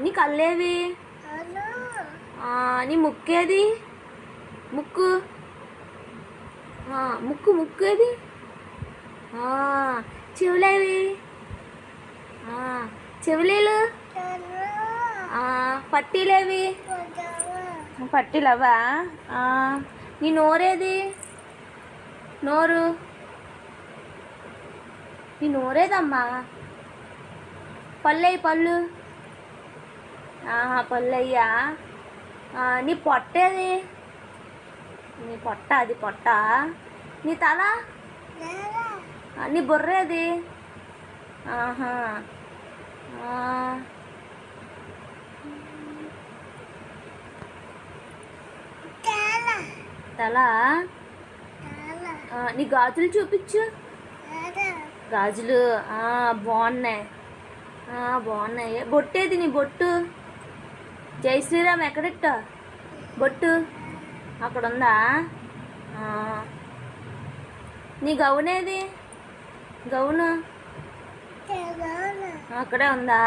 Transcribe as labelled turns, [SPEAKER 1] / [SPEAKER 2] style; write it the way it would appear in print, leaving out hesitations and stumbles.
[SPEAKER 1] నీ కళ్ళేవి? నీ ముక్కేది? ముక్కు ముక్కు ముక్కేది? చెవులేవి? చెవులేలు? పట్టీలేవి? పట్టీలవా? నీ నోరేది? నోరు నీ నోరేదమ్మా? పళ్ళయ్యి పళ్ళు? పళ్ళయ్యా? నీ పొట్టేది? నీ పొట్ట అది పొట్ట. నీ తల? నీ బుర్రేది? ఆహా తల. నీ గాజులు చూపించు. గాజులు బాగున్నాయి. బాగున్నాయి. బొట్టేది? నీ బొట్టు? జై శ్రీరామ్ ఎక్కడెట్ట బొట్టు? అక్కడ ఉందా? నీ గౌనేది? గౌను అక్కడే ఉందా?